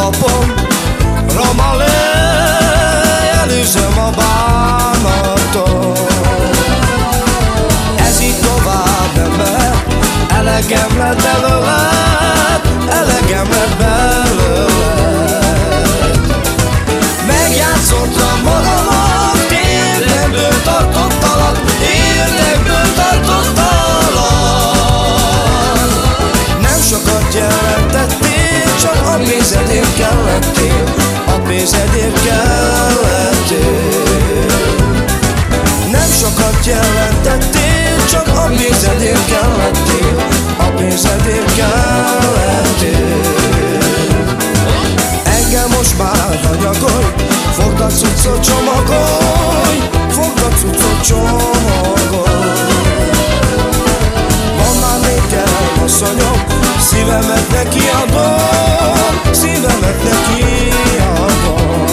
kalapom, Ramalé, elűzöm a bánatot. Ez így tovább nem mehet, elegem lett belőled, elegem lett belőled. Megjátszottam magamat, érdekből tartottalak, érdekből tartottalak. Nem sokat jelentettél, csak a pénzedért kellettél, a pénzedért kellettél. Nem sokat jelentettél, csak a pénzedért kellettél, a pénzedért kellettél. Engem most már hagyagolj, fogd a cuccot, csomagolj, fogd a cuccot, csomagolj. Van már nékem asszonyom, szívemet nekiadom, szívemet nekiadom.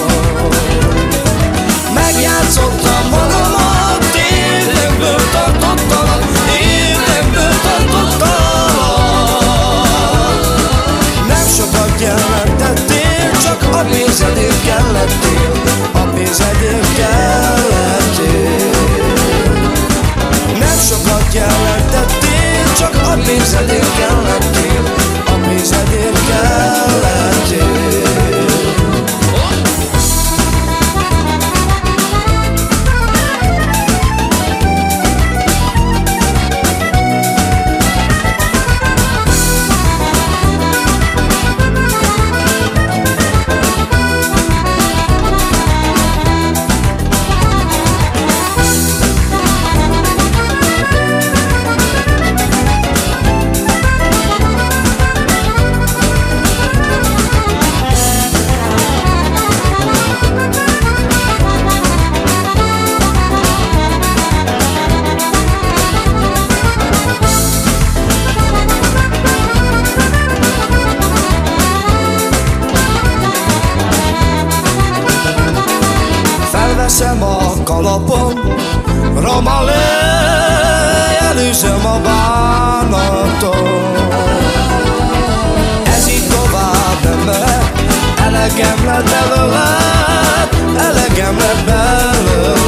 Megjátszottam magamat, érdekből tartottalak, érdekből tartottalak. Nem sokat jelentettél, csak a pénzedért kellettél, a pénzedért kellettél. Nem sokat jelentettél, csak a pénzedért kellettél, a pénzedért kellettél. Felveszem a kalapom, Ramalé, elűzöm a bánatot. Ez így tovább nem mehet, elegem lett belőled, elegem lett belőled.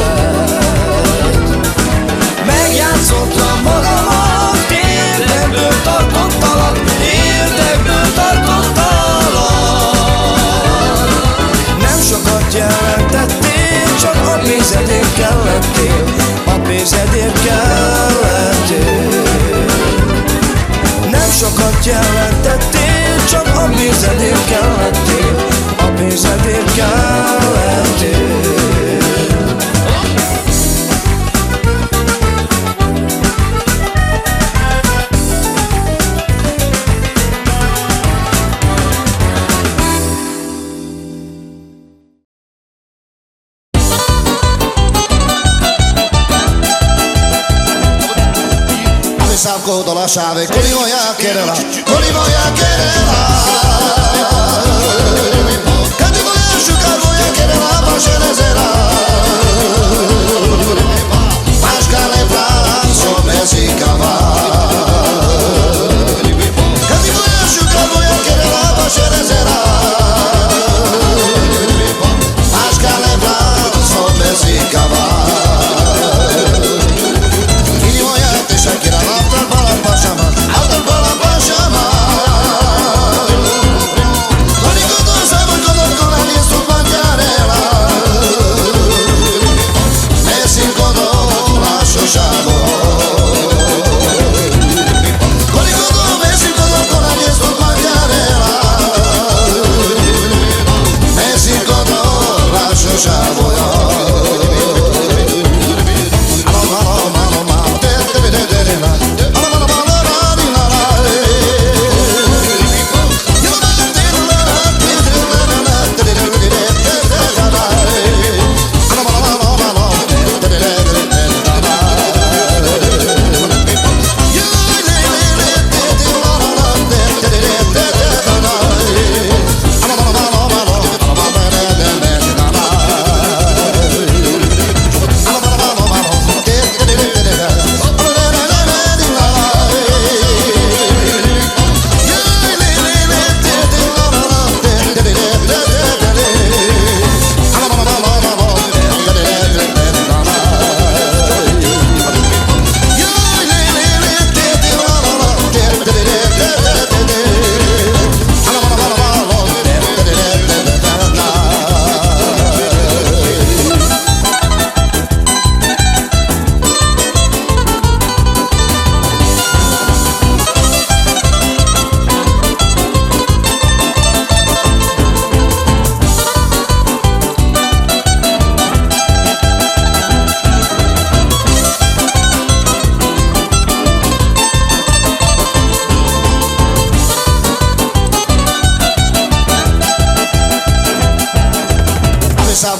Megjátszottam magamat, érdekből tartottalak, érdekből tartottalak. Nem sokat jelentettél, csak a pénzedért kellettél, a pénzedért kellettél. Nem sokat jelentettél, csak a pénzedért kellettél, a pénzedért kellettél. Salgo la llave, coli voy a quererla, coli voy a quererla. Cadi voy a chucar, voy a quererla, pa' chelezera. Pascale Franzo, Mexicava. Cadi voy a chucar, voy a quererla, pa' chelezera. Pascale Franzo, Mexicava.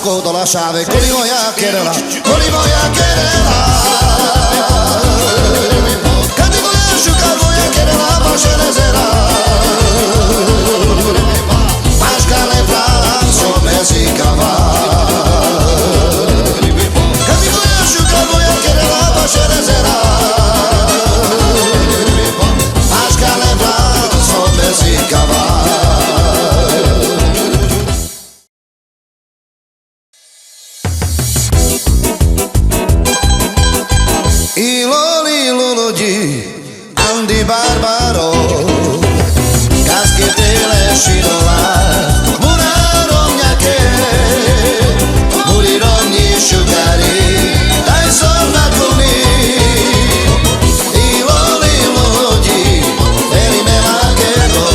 sacco la chave, con i voia che era là, con i voia che era là. Canti con le asciuga voia che era là, ma ce le sera. Masca le pranzo, mesi cavà. Canti con le asciuga voia che era là, ma ce le sera. Masca le pranzo, mesi cavà. Andi barbaro, caschetele scidola, murarogne che, murirogni sciugari, dai soldatoni, ilolilogli, veri melachero,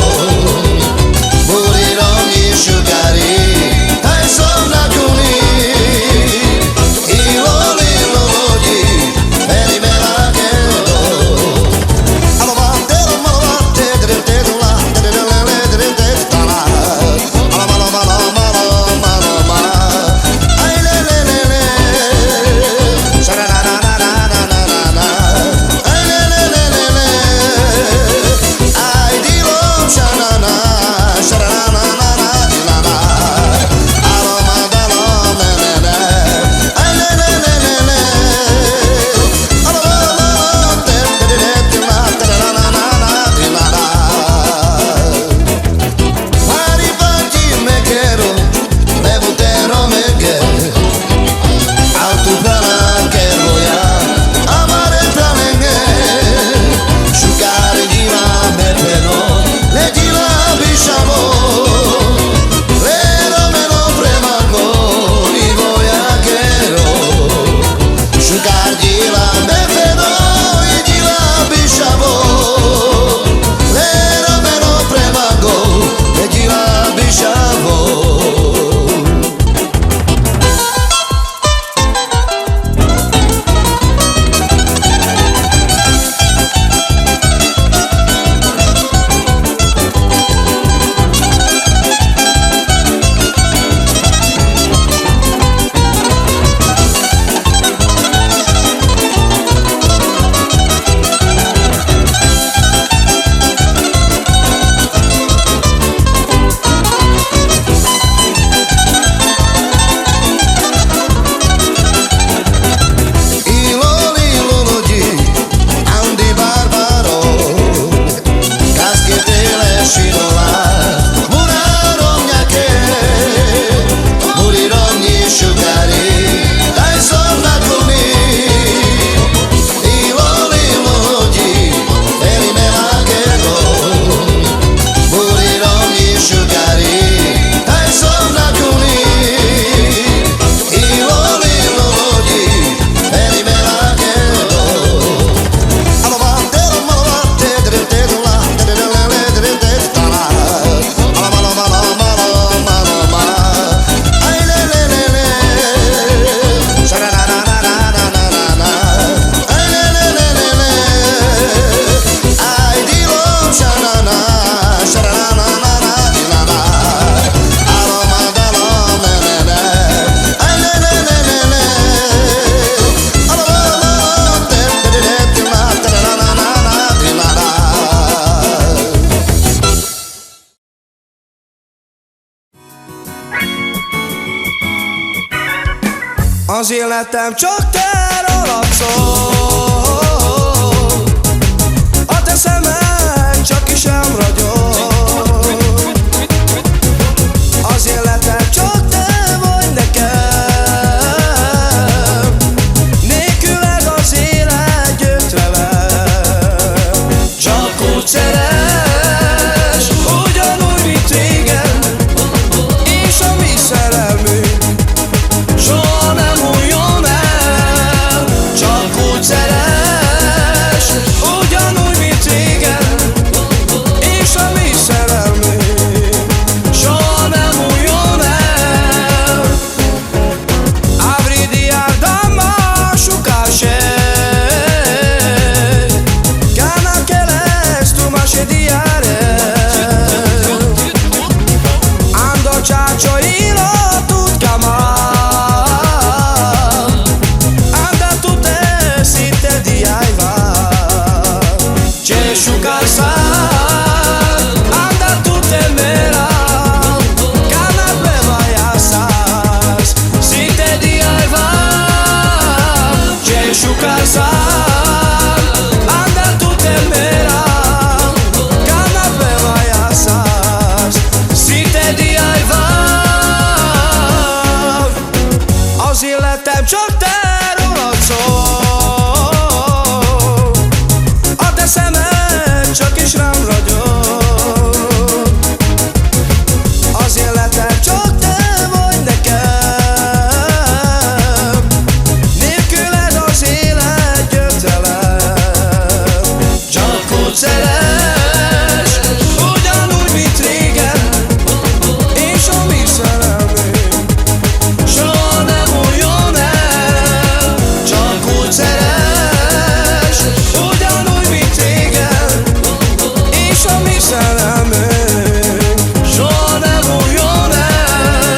murirogni sciugari, dai soldatoni, ilolilogli, veri melachero. Az életem csak te rólad szól, a te szemed csak is sem ragyog. Az életem csak te vagy nekem, nélküled az élet gyötrelem. Csak úgy szeress, ugyanúgy, mint régen, és a mi szerelmünk soha nem múljon el. sukárzál, anda tu temerás, cada vez vayas, si te diájvál. Az életem csak te rólad szól, a te szemed csak is rám ragyog. Az életem csak te vagy nekem, nélküled az élet gyötrelem. Csak úgy szeress, ugyanúgy, mint régen, és a mi szerelmünk soha nem múljon el. Csak úgy szeress, ugyanúgy, mint régen, és a mi szerelmünk soha nem múljon el.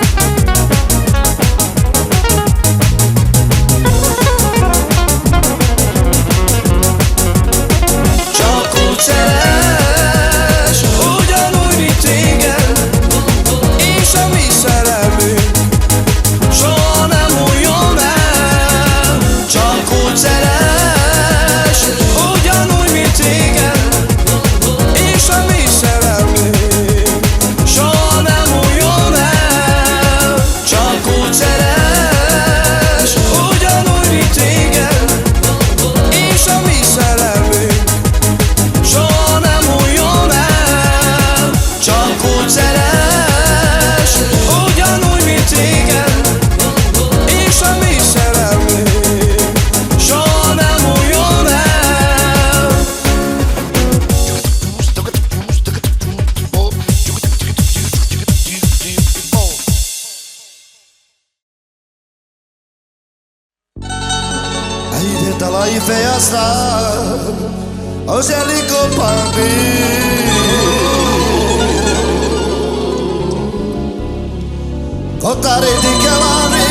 Csak úgy szeress, ugyanúgy, mint régen, és a mi szerelmünk soha nem múljon el. Csak úgy szeress, ugyanúgy, mint régen, és a mi szerelmünk soha nem múljon el. Csak úgy szeress, ugyanúgy, mint régen, és a mi szerelmünk soha nem múljon el. Csak úgy szeress, ugyanúgy, mint régen, és a mi szerelmünk soha nem múljon el. Ahí de tala y feasta, o sea, lico papi. Contare di chiamare,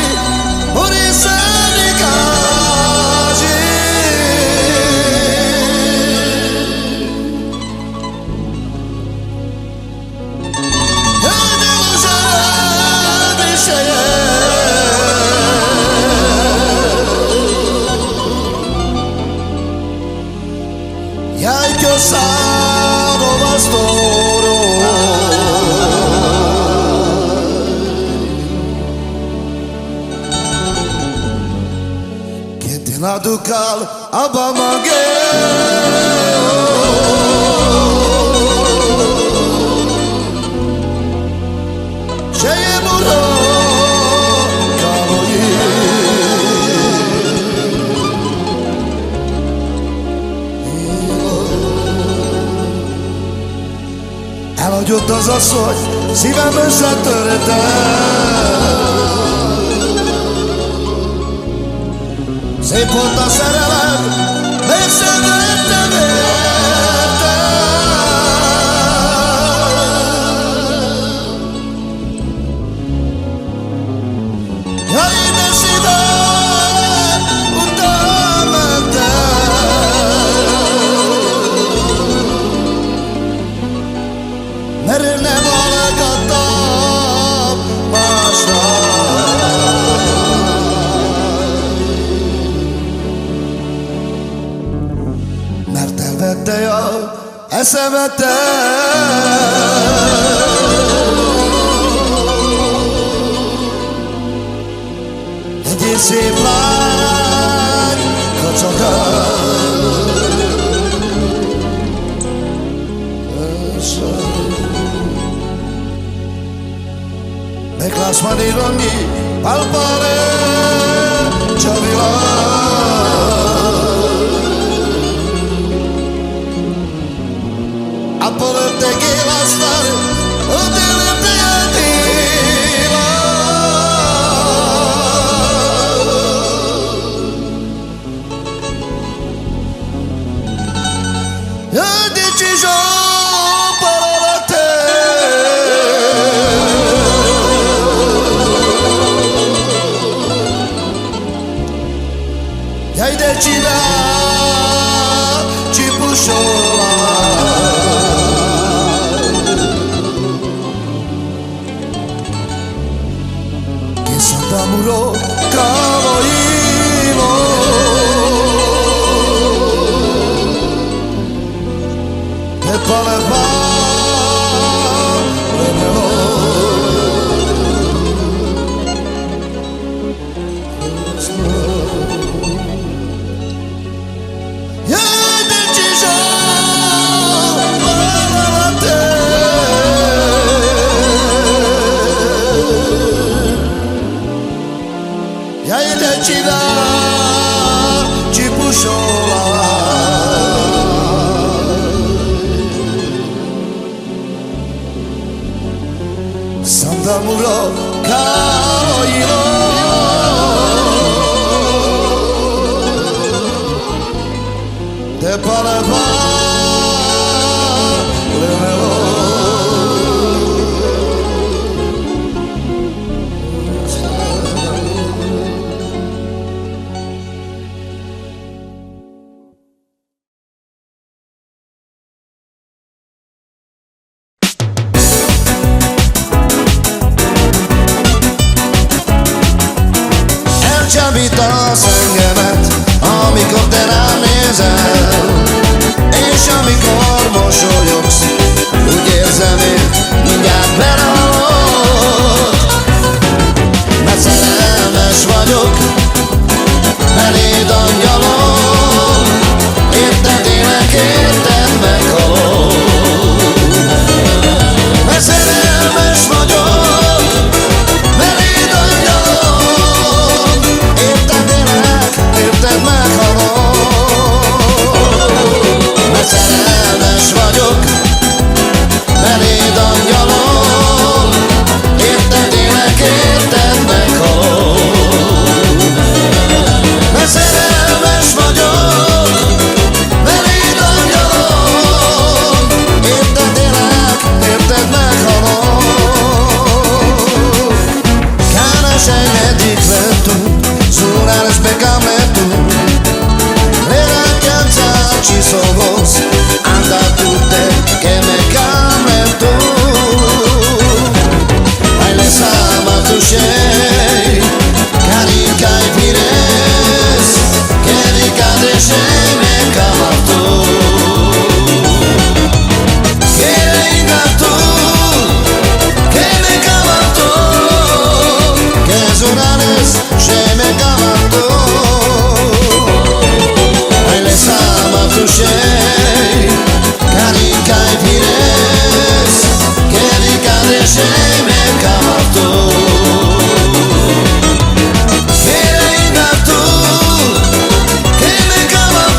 por essa di casi. E devo sarebbe e hai chiosato pastoro che te la ducal a Bamaghe C'è muro elhagyott az asszony, szívem összetörte. Szép volt a szerelem, mégsem lettem érte. Jaj, de szívem, után mentem, mert én nem hallgattam másra. Mert elvette a eszemet te. Egy szép lány kacagál. Meg láss már írni, palpare, Csavilán. A poderte que bastar, o tenerte a ti. Ho deciso para te. E aí decida ci pushola che s'addamurò cavoino e paleva decida ci pushola s'addamurò cavoino te paleva elcsábítasz engemet, amikor te rám nézel, és amikor mosolyogsz, úgy érzem én, mindjárt belehalok. Mert szerelmes vagyok, beléd angyalom, érted élek, érted meghalok. Mert szerelmes vagyok, beléd angyalom, érted élek, érted meghalok. Mert szerelmes vagyok, beléd angyalom, érted élek, érted meghalok. Mert szerelmes vagyok, beléd angyalom, érted élek, érted meghalok. Cada scena è differente, sulla rispecchiamo tu. Le ragazze ci sono, anda tutte che me cambia tu. Hai le sama tu sei, carica i pires, che ricade sei me cambia tu. Che venga tu, che me cambia tu, che sonales sei me cambia tu. Hai le sama tu sei, carica i pires, che ricade sei me cambia tu. Che venga tu, che me cambia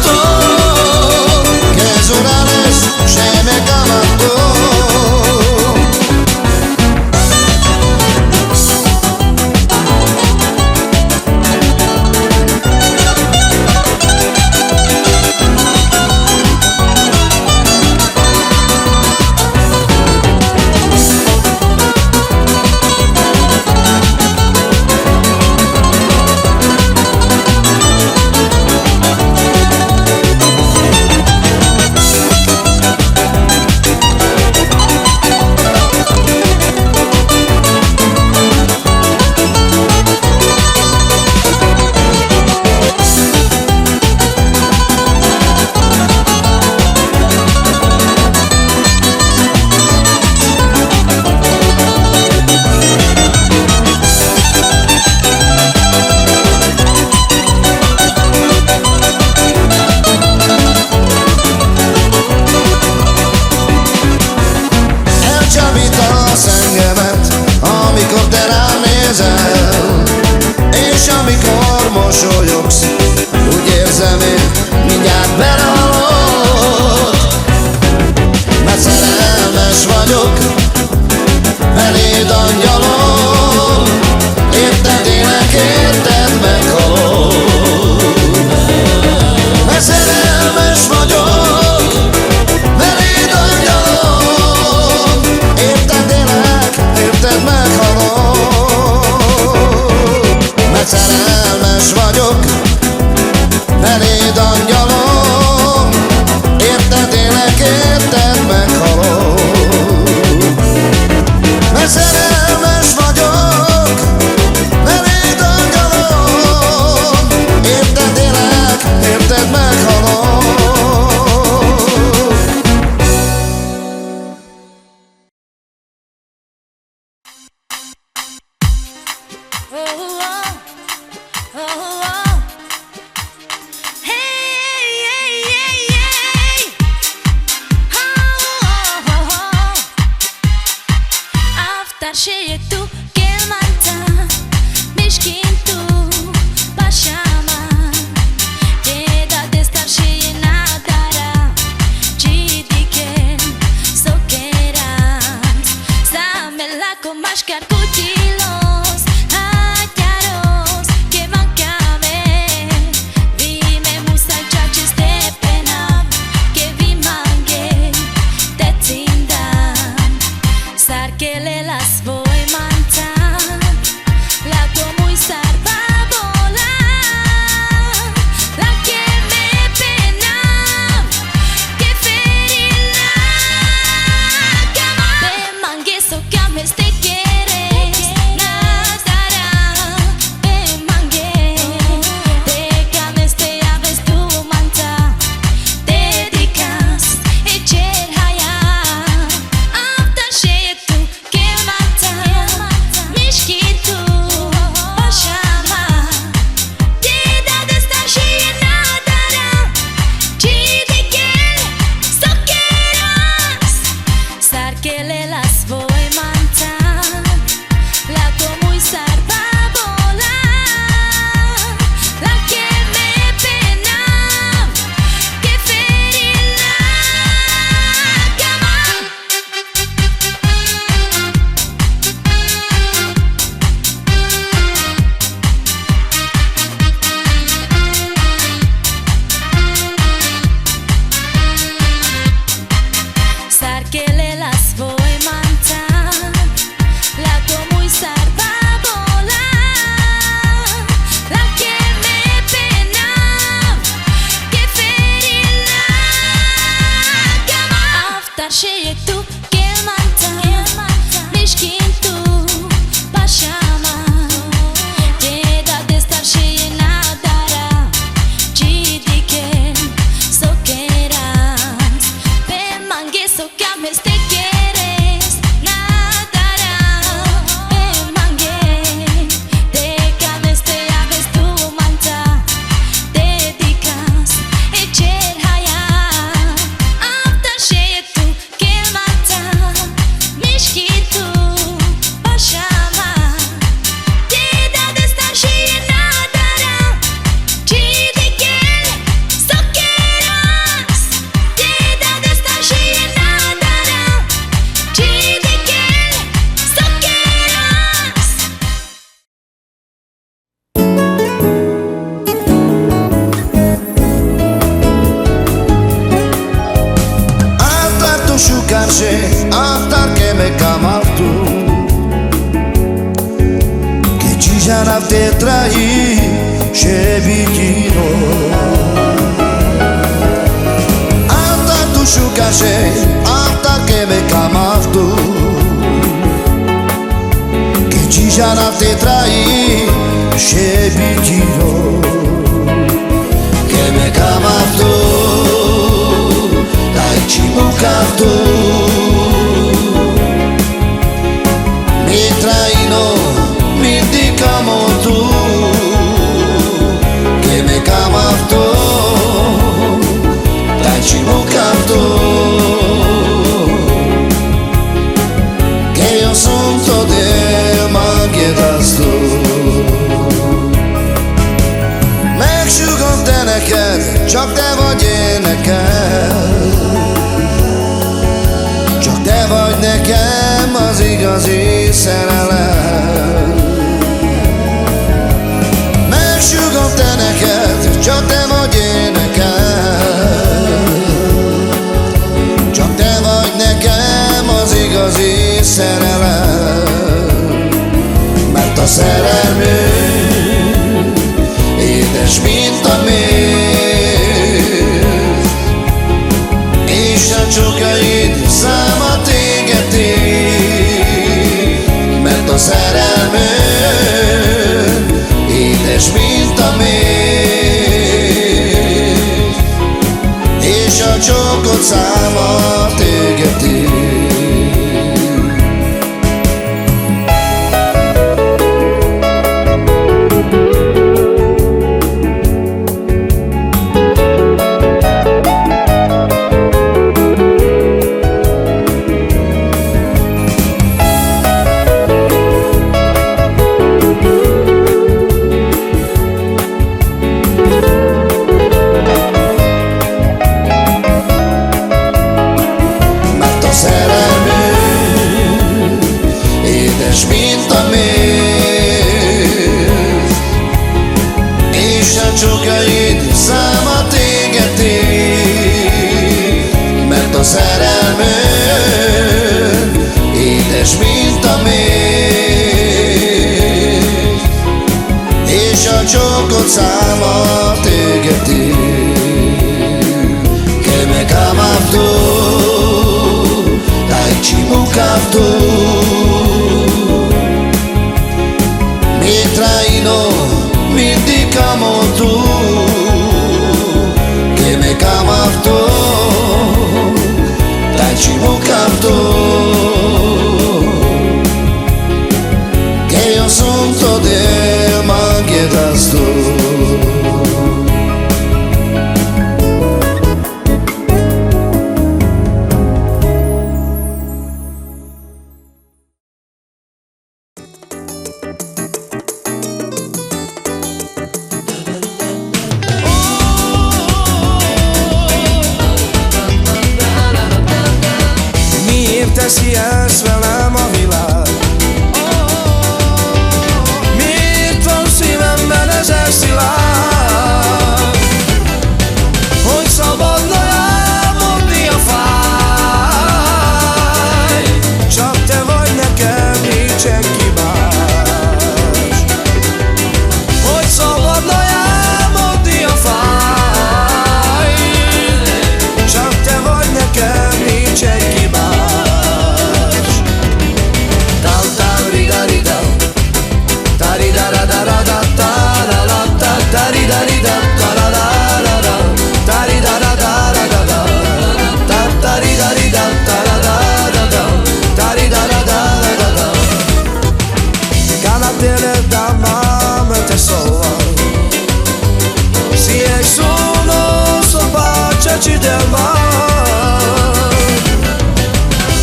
Cheia tu que mata, miskin tu pashama, deda de estar cheia na dara, de que só queiras, pe mangue só que me te quieres, na dara, pe mangue, de que te aves tu manta, dedicas e cher haya, after cheia tu. Aftar que me camas tu, que te já não te traí, chebiquino. Aftar tu chucache, aftar que me camas tu, que te já não te traí, chebiquino. Que me camas tu, dai chibucato. Csak te vagy én nekem, csak te vagy nekem az igazi szerelem. Megsugom te neked, csak te vagy én nekem, csak te vagy nekem az igazi szerelem. Mert a szerelmünk édes, mint a méz, csókaid száma tégeti, mert a szerelmünk édes, mint a méz, és a csókod száma tégeti. Mint a méz, és a csókaid száma tégeti, mert a szerelmünk édes, mint a méz, és a csókod száma tégeti. Que me camas tu, dai chibucato. Mi dicamo tu, que me camas tu, dai chibucato, que yo son todo de mangueras tú. Teszi ezt velem a világ? Miért van szívemben ezer szilág? Hogy szabadna elmondni a fáj, csak te vagy nekem, nincs senki más. Hogy szabadna elmondni a fáj, csak te vagy nekem, nincs senki más. facci del mal.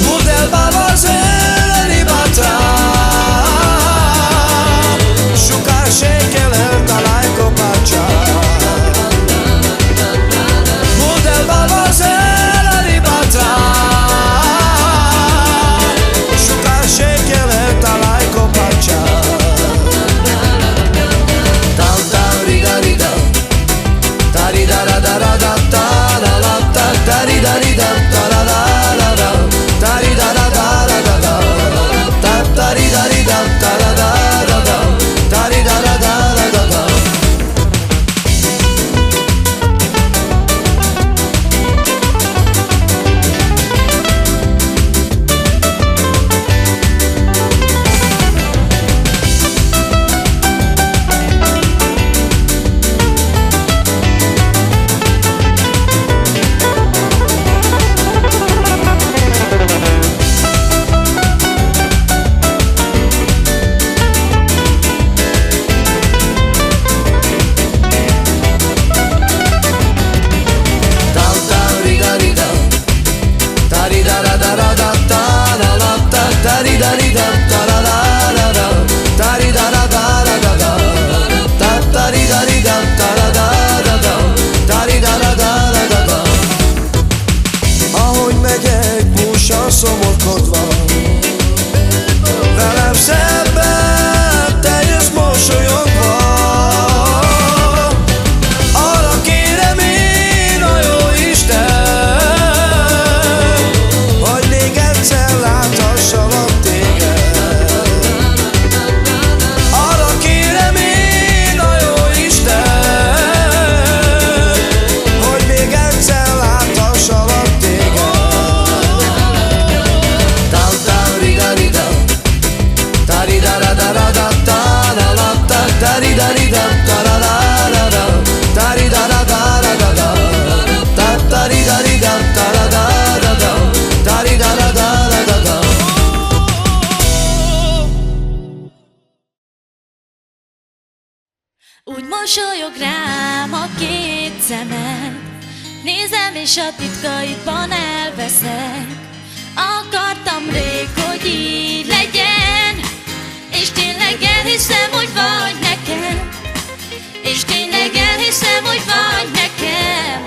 Model babazer libatra, sokkal sékelel találj kopácsa. Model babazer libatra, sokkal sékelel találj kopácsa. Ahogy megyek, múlsan szomorkodva, velem szemben te jössz mosolyogva. Arra kérem én a jó Isten, hogy még egyszer láthassalak téged. Arra kérem én a jó Isten, hogy még egyszer láthassalak téged. Úgy mosolyog rám a két szemed, nézem és a titkaidban elveszek. Akartam rég, hogy így legyen, és tényleg elhiszem, hogy vagy nekem. És tényleg elhiszem, hogy vagy nekem.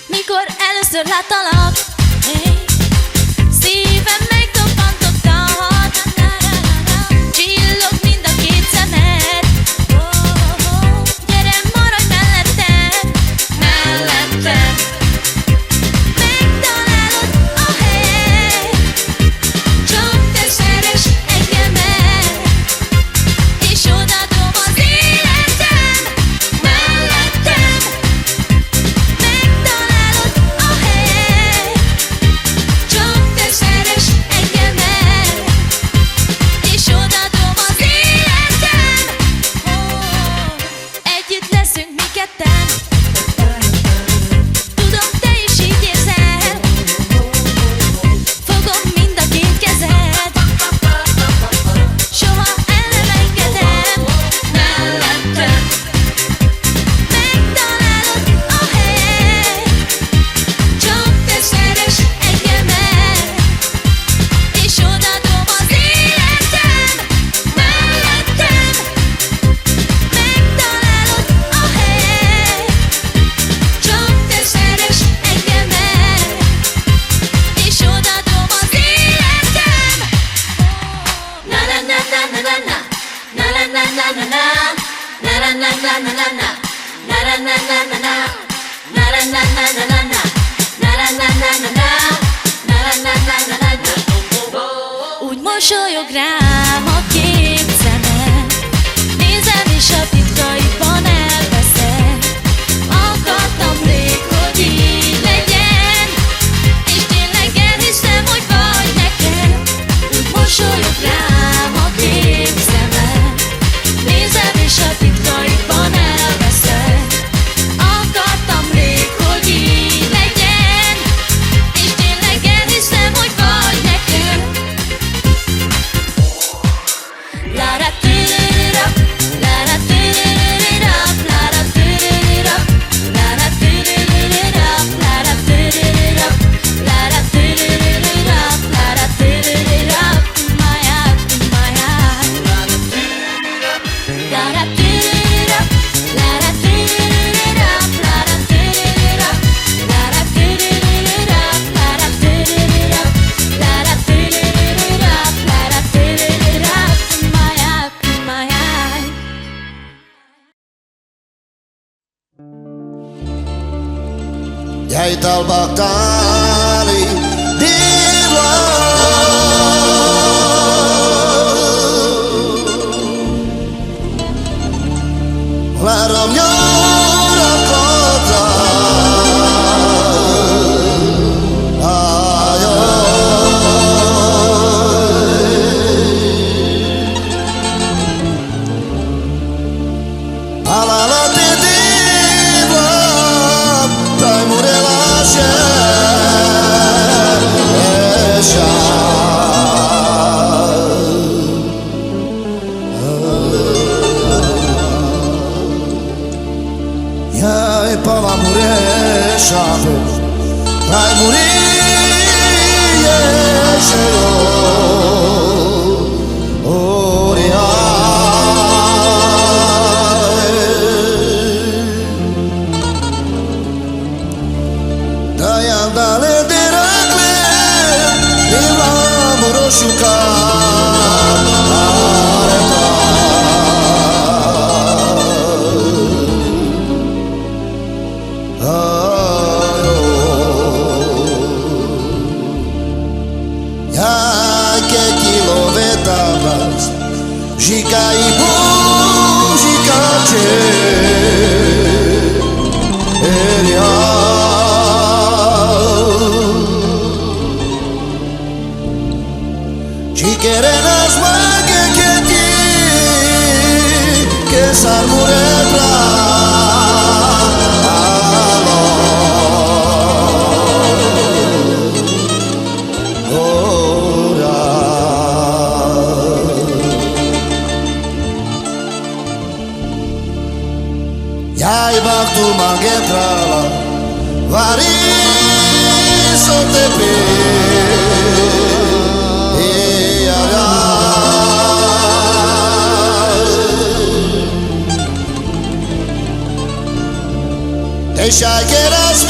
Mikor először láttalak, szívem megdobbantott, csillog mind a két szemed. Gyere, maradj mellettem, mellettem. Megtalálod a helyet, csak te szeress engemet, és odaadom az életem, mellettem. Megtalálod a helyet, csak te szeress engemet, és odaadom az életem. Együtt leszünk mi ketten, tudom, te is így érzed. Fogom mind a két kezed, soha el nem engedem, mellettem. Megtalálod a helyet, csak te szeress engemet, és odaadom az életem, mellettem. Megtalálod a helyet, csak te szeress engemet, és odaadom az életem. Na na na na na na na, na na na na na na, na na na na na na na, na na na na na na, na na na na na na na, na na na na na na, na na na na na na. Úgy mosolyog rám a tal baktali divla Larom njora kotra Alala te divla taj murela šeša Ja je pala mureša taj murije šejo Dale de ragle, divla morošuka areta Jake kilometras, žika i bužika će Querenas mague que ti que sarmure plano ora Ya ibak tu mague trala vari so te pe Deixa que eras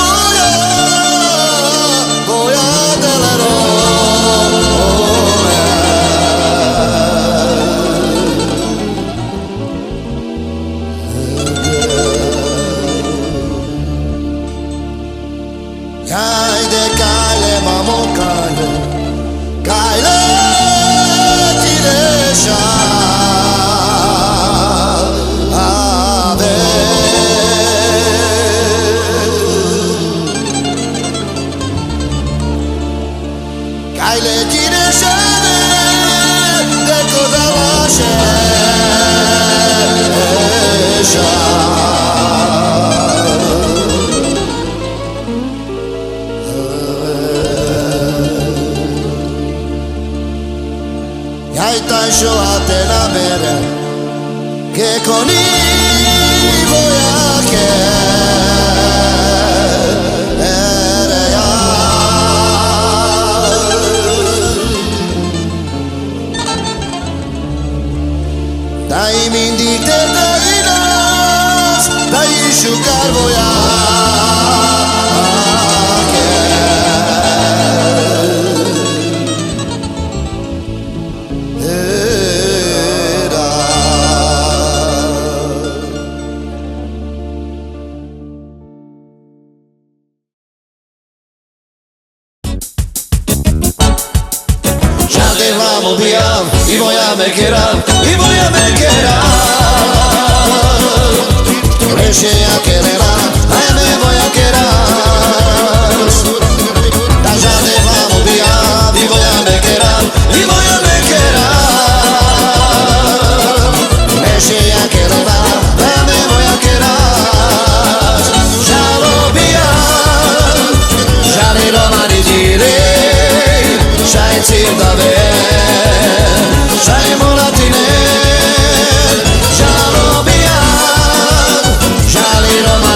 voy a delero Cai de caile, mamo caile Caile ti deixa Caile ti deixa de coda la šeša Jaj taj šolate na mere Che con i voyake Dai mindig te dai nas Dai šukar vojake Žade hlavo bijam I voja me keram I voja me keram Reše ja kerera A ja me voja keram Da žade hlavo bijam I voja me keram I voja me keram Reše ja kerera A ja me voja keram Žalo bijam Žali romani žire Šaj cir da ve Šaj molatine Žalo bijam Žali romani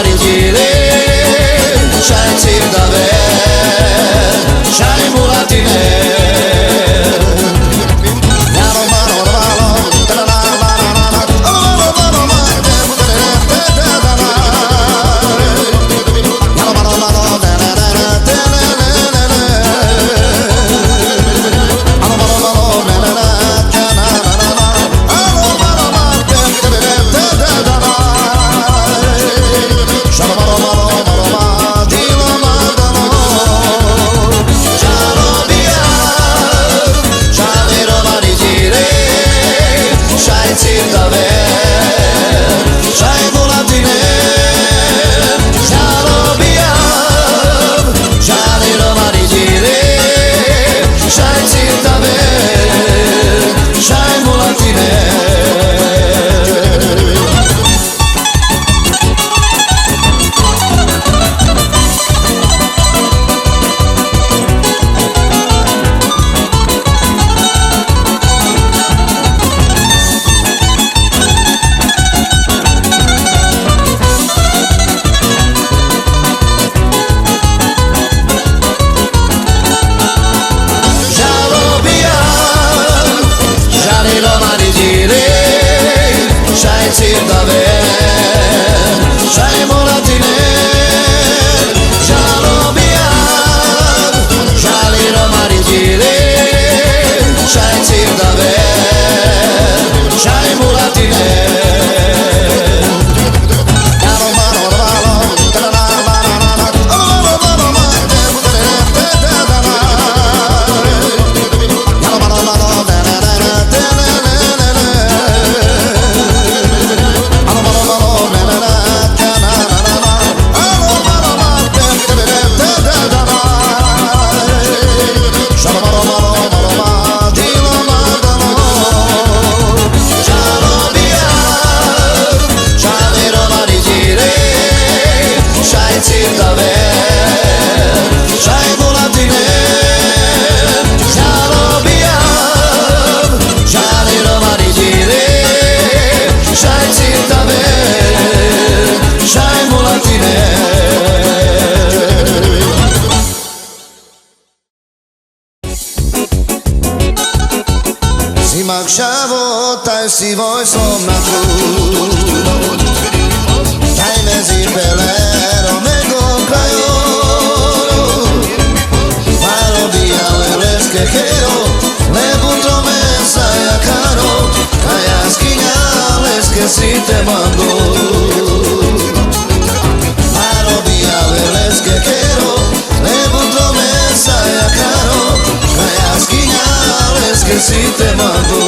Shai molatine Jalobia Jaliro marigile Shai țirdave Shai molatine מחשבותיי סביבוי סומנתו Dai mesi pelero mego crayoro Malo via les quejero Le punto mesa ya caro Callas quiñales que si te mando Malo via les quejero Le punto mesa ya caro Callas quiñales que si te mando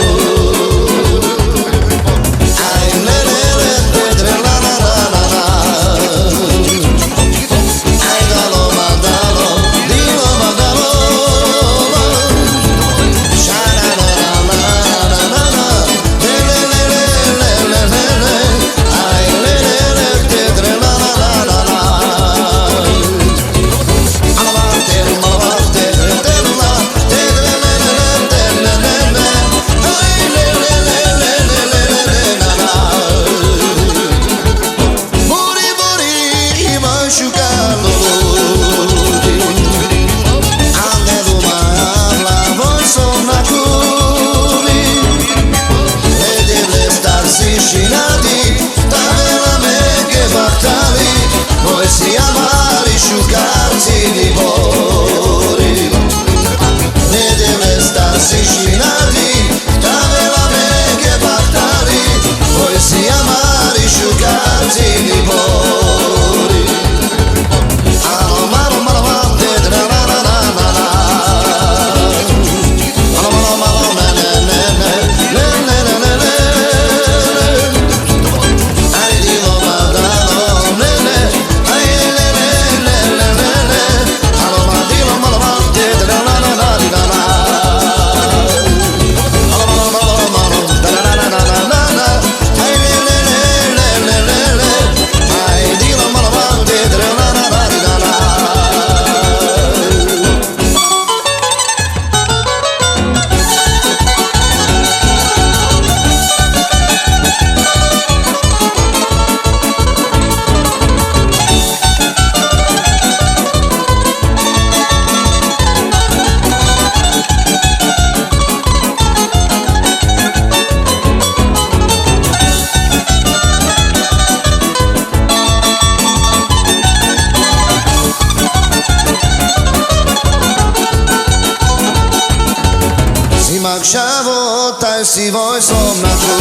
מחשבותיי סביבוי סומנתו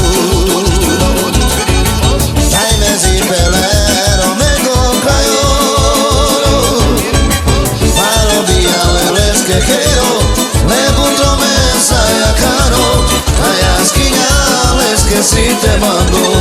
Dai mesi pelero mego crayoro Malo via les quejero Le punto mesa ya caro Callas quiñales que si te mando